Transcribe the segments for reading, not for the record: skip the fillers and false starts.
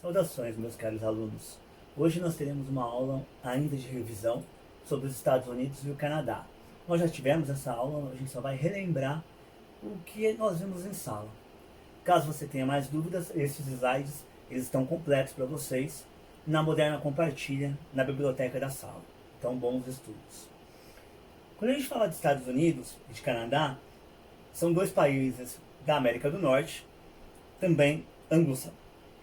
Saudações, meus caros alunos. Hoje nós teremos uma aula ainda de revisão sobre os Estados Unidos e o Canadá. Nós já tivemos essa aula, a gente só vai relembrar o que nós vimos em sala. Caso você tenha mais dúvidas, esses slides eles estão completos para vocês na Moderna Compartilha, na biblioteca da sala. Então, bons estudos. Quando a gente fala de Estados Unidos e de Canadá, são dois países da América do Norte, também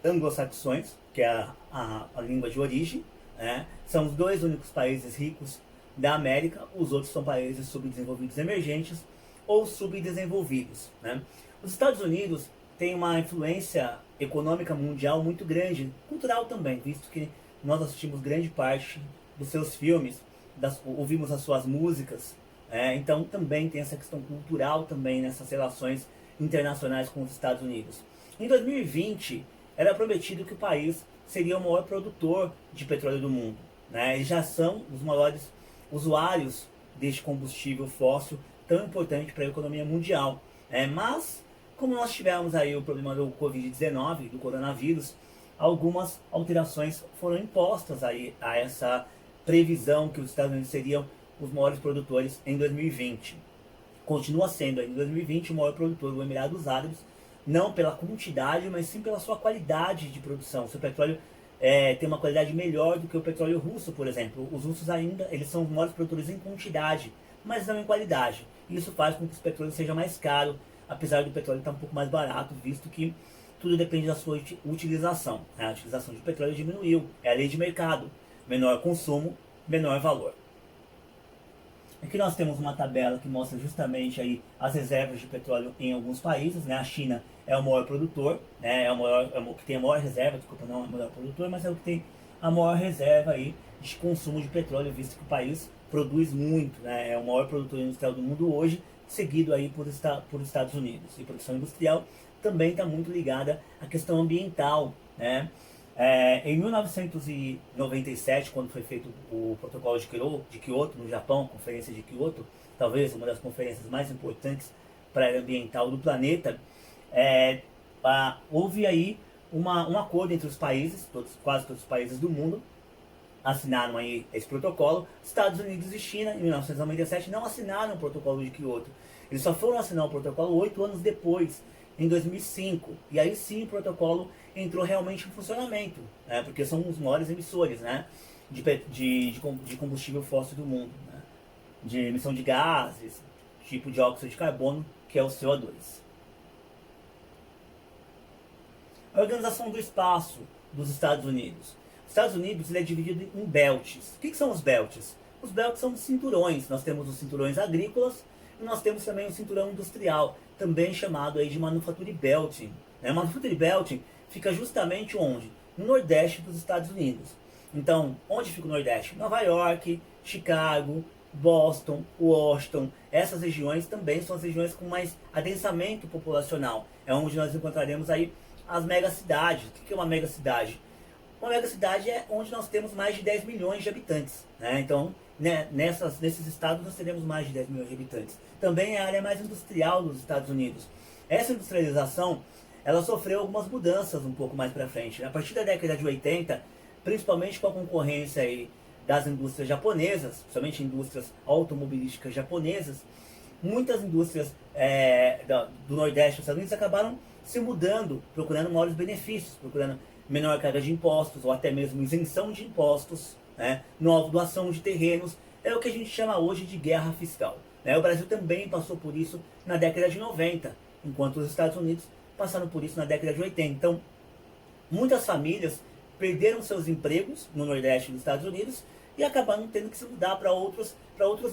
anglo-saxões, que é a língua de origem, né? São os dois únicos países ricos da América, os outros são países subdesenvolvidos emergentes ou subdesenvolvidos, né? Os Estados Unidos têm uma influência econômica mundial muito grande, cultural também, visto que nós assistimos grande parte dos seus filmes, ouvimos as suas músicas, então também tem essa questão cultural também nessas relações internacionais com os Estados Unidos. Em 2020, era prometido que o país seria o maior produtor de petróleo do mundo, né? Eles já são os maiores usuários deste combustível fóssil tão importante para a economia mundial, mas como nós tivemos aí o problema do Covid-19, do coronavírus, algumas alterações foram impostas aí a essa previsão que os Estados Unidos seriam os maiores produtores em 2020. Continua sendo aí em 2020 o maior produtor do Emirados Árabes, não pela quantidade, mas sim pela sua qualidade de produção. O seu petróleo tem uma qualidade melhor do que o petróleo russo, por exemplo. Os russos ainda eles são os maiores produtores em quantidade, mas não em qualidade. Isso faz com que o petróleo seja mais caro, apesar do petróleo estar um pouco mais barato, visto que tudo depende da sua utilização. A utilização de petróleo diminuiu, é a lei de mercado. Menor consumo, menor valor. Aqui nós temos uma tabela que mostra justamente aí as reservas de petróleo em alguns países, né? A China é o maior produtor, né? É o que tem a maior reserva, desculpa, não é o maior produtor, mas é o que tem a maior reserva aí de consumo de petróleo, visto que o país produz muito, né? É o maior produtor industrial do mundo hoje, seguido aí por Estados Unidos. E produção industrial também está muito ligada à questão ambiental, né? Em 1997, quando foi feito o protocolo de Kyoto, no Japão, a conferência de Kyoto, talvez uma das conferências mais importantes para a área ambiental do planeta, houve aí um acordo entre os países, quase todos os países do mundo, assinaram aí esse protocolo. Estados Unidos e China, em 1997, não assinaram o protocolo de Kyoto. Eles só foram assinar o protocolo 8 anos depois, em 2005. E aí sim o protocolo entrou realmente em funcionamento, né? Porque são os maiores emissores, né? de combustível fóssil do mundo, né? De emissão de gases, tipo de óxido de carbono, que é o CO2. A Organização do Espaço dos Estados Unidos. Os Estados Unidos ele é dividido em belts. O que são os belts? Os belts são os cinturões. Nós temos os cinturões agrícolas e nós temos também o cinturão industrial, também chamado aí de Manufacturing Belting. Manufacturing Belting fica justamente onde? No Nordeste dos Estados Unidos. Então, onde fica o Nordeste? Nova York, Chicago, Boston, Washington. Essas regiões também são as regiões com mais adensamento populacional. É onde nós encontraremos aí as megacidades. O que é uma megacidade? Uma megacidade é onde nós temos mais de 10 milhões de habitantes, né? Então, nesses estados nós teremos mais de 10 milhões de habitantes. Também é a área mais industrial dos Estados Unidos. Essa industrialização, ela sofreu algumas mudanças um pouco mais para frente. A partir da década de 80, principalmente com a concorrência aí das indústrias japonesas, principalmente indústrias automobilísticas japonesas, muitas indústrias do Nordeste dos Estados Unidos acabaram se mudando, procurando maiores benefícios, procurando menor carga de impostos, ou até mesmo isenção de impostos, né? Nova doação de terrenos, é o que a gente chama hoje de guerra fiscal, né? O Brasil também passou por isso na década de 90, enquanto os Estados Unidos passaram por isso na década de 80. Então, muitas famílias perderam seus empregos no Nordeste dos Estados Unidos e acabaram tendo que se mudar para outros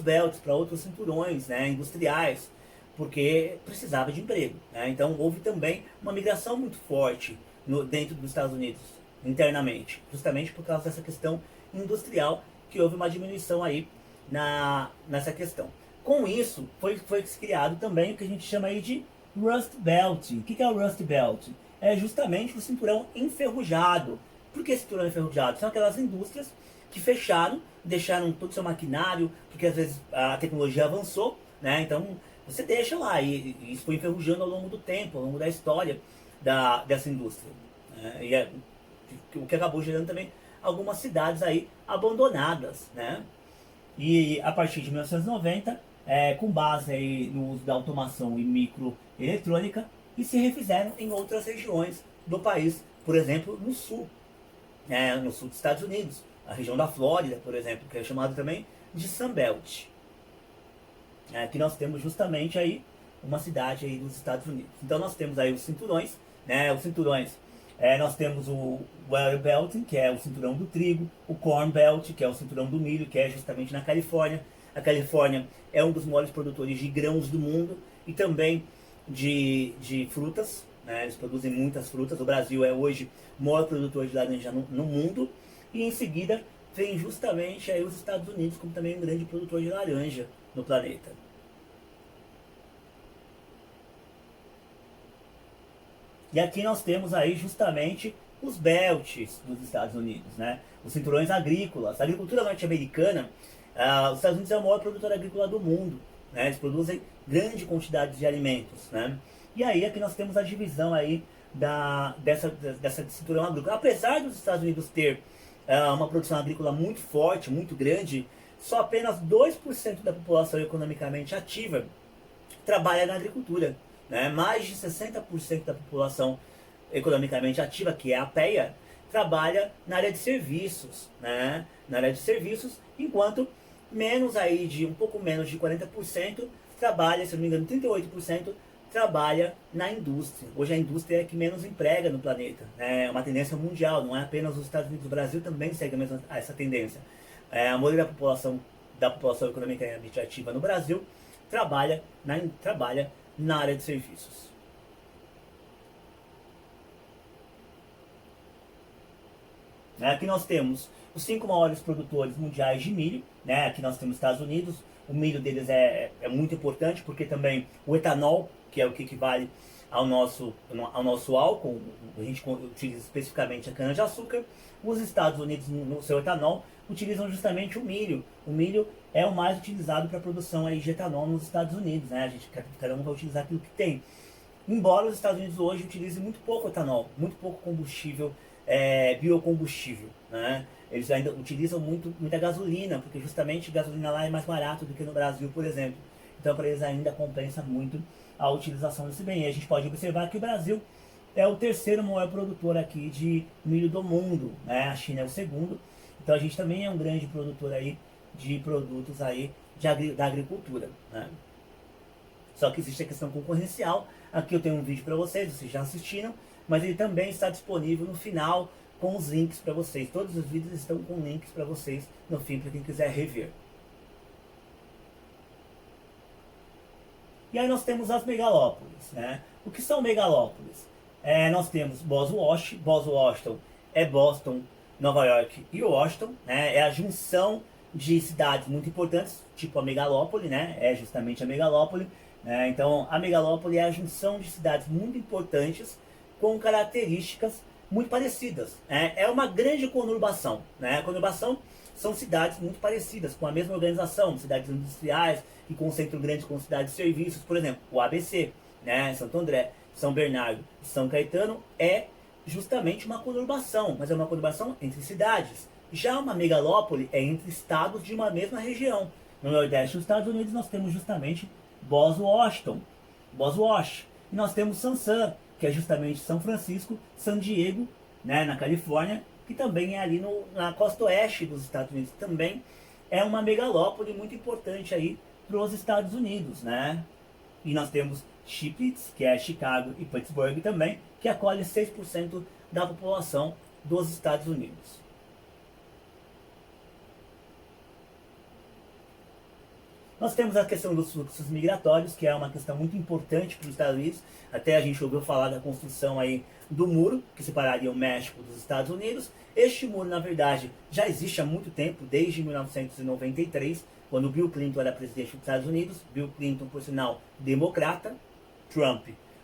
belts, para outros cinturões, né, industriais, porque precisava de emprego, né? Então houve também uma migração muito forte dentro dos Estados Unidos, internamente, justamente por causa dessa questão industrial, que houve uma diminuição aí nessa questão. Com isso, foi criado também o que a gente chama aí de Rust Belt. O que é o Rust Belt? É justamente o cinturão enferrujado. Por que cinturão enferrujado? São aquelas indústrias que fecharam, deixaram todo o seu maquinário, porque às vezes a tecnologia avançou, né? Então você deixa lá, e isso foi enferrujando ao longo do tempo, ao longo da história dessa indústria. o que acabou gerando também algumas cidades aí abandonadas, né? E a partir de 1990, com base aí no uso da automação e microeletrônica, e se refizeram em outras regiões do país, por exemplo, no sul dos Estados Unidos, a região da Flórida, por exemplo, que é chamada também de Sunbelt. Que nós temos justamente aí uma cidade aí dos Estados Unidos. Então nós temos aí os cinturões, né? Os cinturões, nós temos o Oil Belt, que é o cinturão do trigo, o Corn Belt, que é o cinturão do milho, que é justamente na Califórnia. A Califórnia é um dos maiores produtores de grãos do mundo e também de frutas, né? Eles produzem muitas frutas. O Brasil é hoje o maior produtor de laranja no mundo. E em seguida vem justamente aí os Estados Unidos como também um grande produtor de laranja no planeta. E aqui nós temos aí justamente os belts dos Estados Unidos, né? Os cinturões agrícolas. A agricultura norte-americana, os Estados Unidos é o maior produtor agrícola do mundo, né? Eles produzem grande quantidade de alimentos, né? E aí aqui nós temos a divisão aí dessa cinturão agrícola. Apesar dos Estados Unidos ter uma produção agrícola muito forte, muito grande, só apenas 2% da população economicamente ativa trabalha na agricultura, né? Mais de 60% da população economicamente ativa, que é a PEA, trabalha na área de serviços, né? Na área de serviços, enquanto um pouco menos de 40% trabalha, se não me engano, 38% trabalha na indústria. Hoje a indústria é a que menos emprega no planeta, né? É uma tendência mundial, não é apenas os Estados Unidos. O Brasil também segue essa tendência. A maioria da população economicamente ativa no Brasil trabalha na área de serviços. Aqui nós temos os 5 maiores produtores mundiais de milho, né? Aqui nós temos os Estados Unidos. O milho deles é muito importante porque também o etanol, que é o que equivale ao nosso álcool, a gente utiliza especificamente a cana-de-açúcar. Os Estados Unidos, no seu etanol, utilizam justamente o milho. O milho é o mais utilizado para a produção aí de etanol nos Estados Unidos, né? Cada um vai utilizar aquilo que tem. Embora os Estados Unidos hoje utilizem muito pouco etanol, muito pouco combustível, biocombustível, né? Eles ainda utilizam muita gasolina, porque justamente gasolina lá é mais barato do que no Brasil, por exemplo. Então para eles ainda compensa muito a utilização desse bem. E a gente pode observar que o Brasil é o terceiro maior produtor aqui de milho do mundo, né? A China é o segundo. Então a gente também é um grande produtor aí de produtos aí da agricultura, né? Só que existe a questão concorrencial. Aqui eu tenho um vídeo para vocês já assistiram, mas ele também está disponível no final com os links para vocês. Todos os vídeos estão com links para vocês no fim, para quem quiser rever. E aí nós temos as megalópolis, né? O que são megalópolis? Nós temos Washington é Boston, Nova York e Washington, né? É a junção de cidades muito importantes, tipo a megalópole, né? É justamente a megalópole. Então a megalópole é a junção de cidades muito importantes com características muito parecidas. É uma grande conurbação, né? A conurbação são cidades muito parecidas, com a mesma organização, cidades industriais que concentram grandes quantidades de serviços. Por exemplo, o ABC, né? Santo André, São Bernardo e São Caetano é justamente uma conurbação, mas é uma conurbação entre cidades. Já uma megalópole é entre estados de uma mesma região. No Nordeste dos Estados Unidos nós temos justamente Boswash, e nós temos Sansan, que é justamente São Francisco, San Diego, né, na Califórnia, que também é ali na costa oeste dos Estados Unidos. Também é uma megalópole muito importante aí para os Estados Unidos, né? E nós temos Chiplitz, que é Chicago, e Pittsburgh também, que acolhe 6% da população dos Estados Unidos. Nós temos a questão dos fluxos migratórios, que é uma questão muito importante para os Estados Unidos. Até a gente ouviu falar da construção aí do muro, que separaria o México dos Estados Unidos. Este muro, na verdade, já existe há muito tempo, desde 1993, quando Bill Clinton era presidente dos Estados Unidos. Bill Clinton, por sinal, democrata,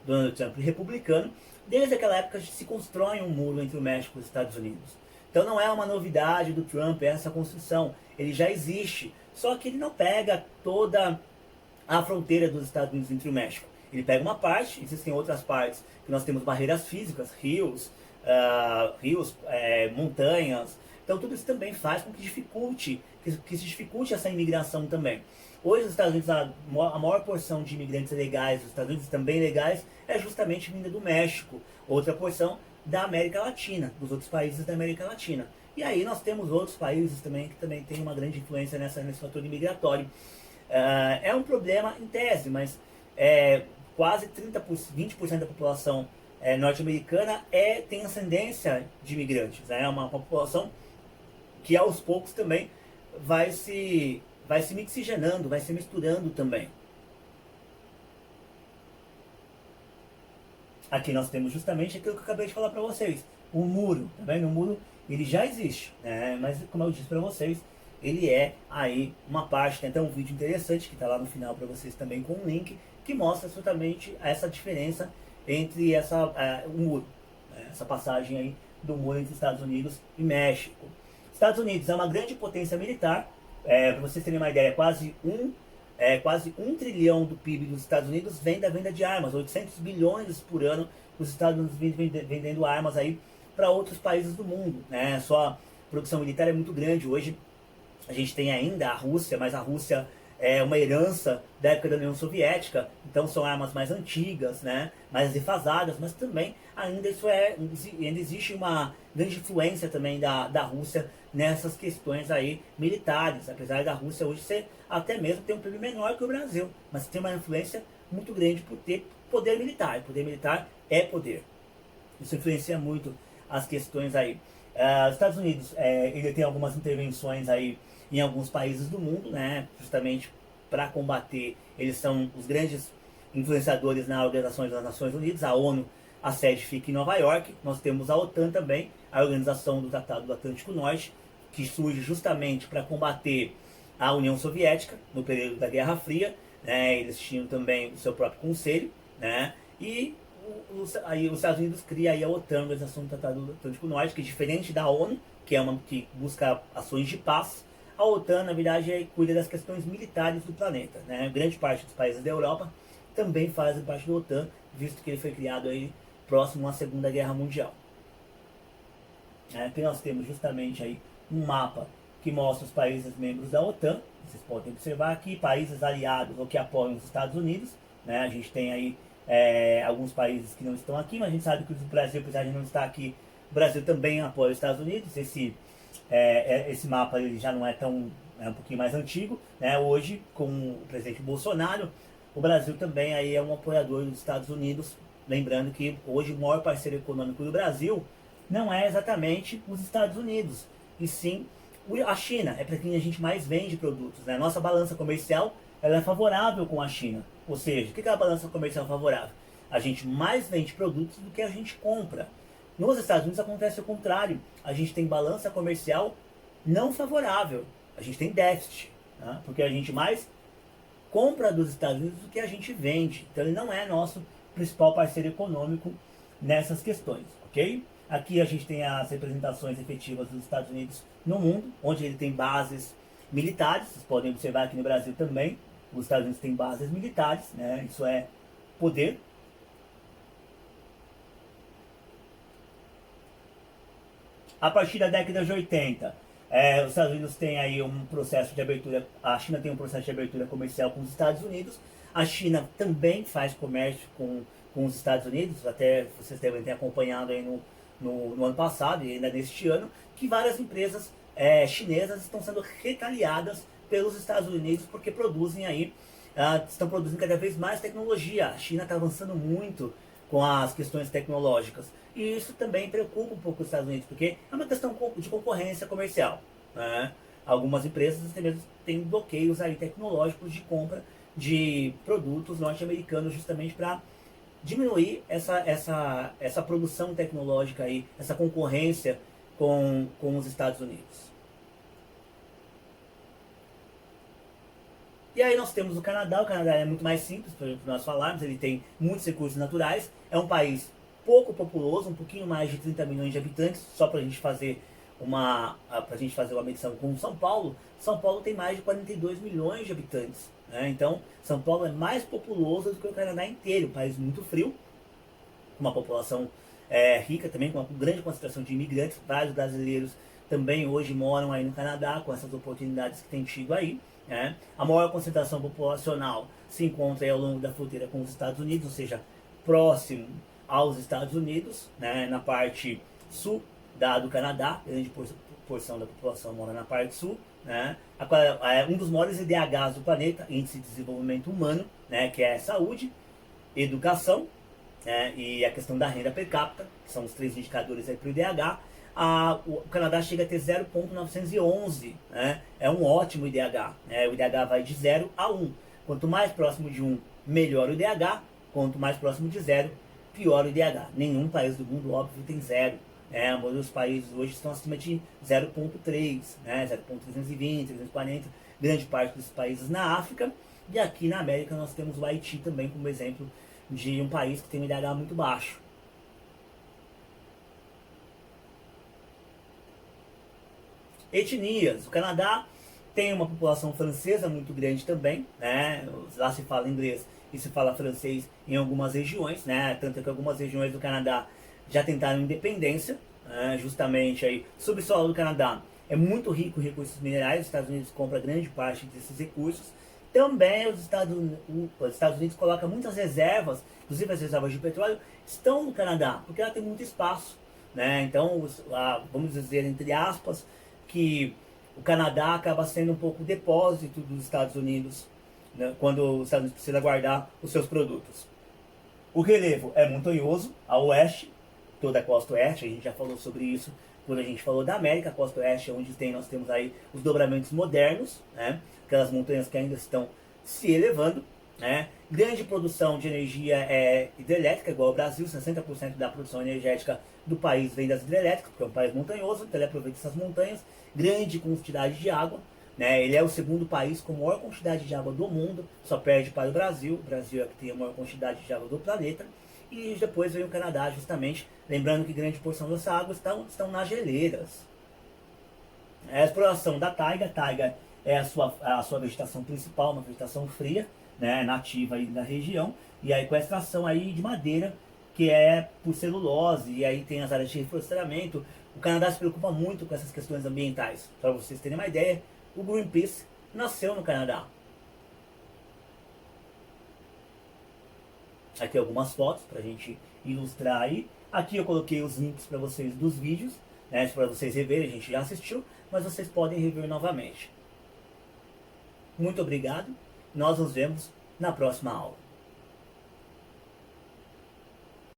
Donald Trump, republicano. Desde aquela época se constrói um muro entre o México e os Estados Unidos. Então não é uma novidade do Trump essa construção, ele já existe. Só que ele não pega toda a fronteira dos Estados Unidos entre o México. Ele pega uma parte, existem outras partes que nós temos barreiras físicas, rios, rios, montanhas. Então tudo isso também faz com que que se dificulte essa imigração também. Hoje os Estados Unidos, a maior porção de imigrantes legais, os Estados Unidos também legais, é justamente vinda do México. Outra porção da América Latina, dos outros países da América Latina. E aí nós temos outros países também que também têm uma grande influência nesse fator imigratório. É um problema em tese, mas quase 20% da população norte-americana tem ascendência de imigrantes. É uma população que aos poucos também vai se mixigenando, vai se misturando também. Aqui nós temos justamente aquilo que eu acabei de falar para vocês, o muro, tá vendo? O muro ele já existe, né? Mas como eu disse para vocês, ele é aí uma parte, tem até um vídeo interessante que está lá no final para vocês também com um link, que mostra exatamente essa diferença entre o muro, né? Essa passagem aí do muro entre Estados Unidos e México. Estados Unidos é uma grande potência militar, para vocês terem uma ideia, quase um trilhão do PIB dos Estados Unidos vem da venda de armas, 800 bilhões por ano os Estados Unidos vendendo armas aí para outros países do mundo, né? Sua produção militar é muito grande. Hoje a gente tem ainda a Rússia, mas a Rússia é uma herança da época da União Soviética, então são armas mais antigas, né? Mais defasadas, mas também ainda ainda existe uma grande influência também da Rússia nessas questões aí militares, apesar da Rússia hoje ser até mesmo ter um PIB menor que o Brasil, mas tem uma influência muito grande por ter poder militar. Poder militar é poder. Isso influencia muito as questões aí. Os Estados Unidos, ele tem algumas intervenções aí em alguns países do mundo, né? Justamente para combater. Eles são os grandes influenciadores na Organização das Nações Unidas, a ONU. A sede fica em Nova York. Nós temos a OTAN também, a Organização do Tratado do Atlântico Norte, que surge justamente para combater a União Soviética no período da Guerra Fria, né? Eles tinham também o seu próprio conselho, né? E aí os Estados Unidos cria aí a OTAN, a Organização do Tratado do Atlântico Norte, que é diferente da ONU, que é uma que busca ações de paz. A OTAN, na verdade, cuida das questões militares do planeta, né? Grande parte dos países da Europa também fazem parte da OTAN, visto que ele foi criado aí próximo à Segunda Guerra Mundial. Aqui nós temos justamente aí um mapa que mostra os países membros da OTAN. Vocês podem observar aqui, países aliados ou que apoiam os Estados Unidos, né? A gente tem aí alguns países que não estão aqui, mas a gente sabe que o Brasil, apesar de não estar aqui, o Brasil também apoia os Estados Unidos. Esse mapa ele já não é tão, um pouquinho mais antigo, né? Hoje, com o presidente Bolsonaro, o Brasil também aí é um apoiador dos Estados Unidos. Lembrando que hoje o maior parceiro econômico do Brasil não é exatamente os Estados Unidos, e sim a China. É para quem a gente mais vende produtos, né? Nossa balança comercial ela é favorável com a China. Ou seja, o que é a balança comercial favorável? A gente mais vende produtos do que a gente compra. Nos Estados Unidos acontece o contrário. A gente tem balança comercial não favorável. A gente tem déficit, né? Porque a gente mais compra dos Estados Unidos do que a gente vende. Então ele não é nosso principal parceiro econômico nessas questões, ok? Aqui a gente tem as representações efetivas dos Estados Unidos no mundo, onde ele tem bases militares. Vocês podem observar aqui no Brasil também, os Estados Unidos têm bases militares, né? Isso é poder. A partir da década de 80, os Estados Unidos têm aí um processo de abertura, a China tem um processo de abertura comercial com os Estados Unidos. A China também faz comércio com os Estados Unidos, até vocês devem ter acompanhado aí no ano passado e ainda neste ano, que várias empresas chinesas estão sendo retaliadas pelos Estados Unidos porque produzem aí, estão produzindo cada vez mais tecnologia. A China está avançando muito com as questões tecnológicas. E isso também preocupa um pouco os Estados Unidos, porque é uma questão de concorrência comercial, né? Algumas empresas até mesmo têm bloqueios aí tecnológicos de compra de produtos norte-americanos, justamente para diminuir essa produção tecnológica aí, essa concorrência com os Estados Unidos. E aí nós temos o Canadá é muito mais simples para nós falarmos, ele tem muitos recursos naturais, é um país pouco populoso, um pouquinho mais de 30 milhões de habitantes, só para a gente fazer uma medição com São Paulo. São Paulo tem mais de 42 milhões de habitantes, né? Então São Paulo é mais populoso do que o Canadá inteiro, um país muito frio, com uma população rica também, com uma grande concentração de imigrantes. Vários brasileiros também hoje moram aí no Canadá com essas oportunidades que tem tido aí. Né? A maior concentração populacional se encontra aí ao longo da fronteira com os Estados Unidos, ou seja, próximo aos Estados Unidos, né? Na parte sul do Canadá, grande porção da população mora na parte sul, né? Um dos maiores IDHs do planeta, Índice de Desenvolvimento Humano, né? Que é saúde, educação, né? E a questão da renda per capita, que são os três indicadores aí para o IDH. O Canadá chega a ter 0,911, né? É um ótimo IDH, né? O IDH vai de 0 a 1. Quanto mais próximo de 1, melhor o IDH. Quanto mais próximo de 0, pior o IDH. Nenhum país do mundo, óbvio, tem 0. A maioria dos países hoje estão acima de 0,3, né? 0,320, 340. Grande parte dos países na África. E aqui na América nós temos o Haiti também como exemplo de um país que tem um IDH muito baixo. Etnias. O Canadá tem uma população francesa muito grande também, né? Lá se fala inglês e se fala francês em algumas regiões, né? Tanto que algumas regiões do Canadá já tentaram independência, né? Justamente aí, o subsolo do Canadá é muito rico em recursos minerais, os Estados Unidos compra grande parte desses recursos. Também os Estados Unidos colocam muitas reservas, inclusive as reservas de petróleo, estão no Canadá, porque lá tem muito espaço, né? Então, vamos dizer, entre aspas, que o Canadá acaba sendo um pouco o depósito dos Estados Unidos, né, quando os Estados Unidos precisa guardar os seus produtos. O relevo é montanhoso, a oeste, toda a costa oeste, a gente já falou sobre isso quando a gente falou da América. A costa oeste é onde nós temos aí os dobramentos modernos, né, aquelas montanhas que ainda estão se elevando. Né. Grande produção de energia hidrelétrica, igual ao Brasil, 60% da produção energética do país vem das hidrelétricas, porque é um país montanhoso, então ele aproveita essas montanhas. Grande quantidade de água, né? Ele é o segundo país com maior quantidade de água do mundo, só perde para o Brasil. O Brasil é que tem a maior quantidade de água do planeta. E depois vem o Canadá, justamente, lembrando que grande porção dessa água estão nas geleiras. A exploração da taiga. A taiga é a sua vegetação principal, uma vegetação fria, né, nativa aí da região, e aí com a extração aí de madeira, que é por celulose, e aí tem as áreas de reflorestamento. O Canadá se preocupa muito com essas questões ambientais. Para vocês terem uma ideia, o Greenpeace nasceu no Canadá. Aqui algumas fotos para a gente ilustrar aí. Aqui eu coloquei os links para vocês dos vídeos, né, para vocês reverem. A gente já assistiu, mas vocês podem rever novamente. Muito obrigado. Nós nos vemos na próxima aula.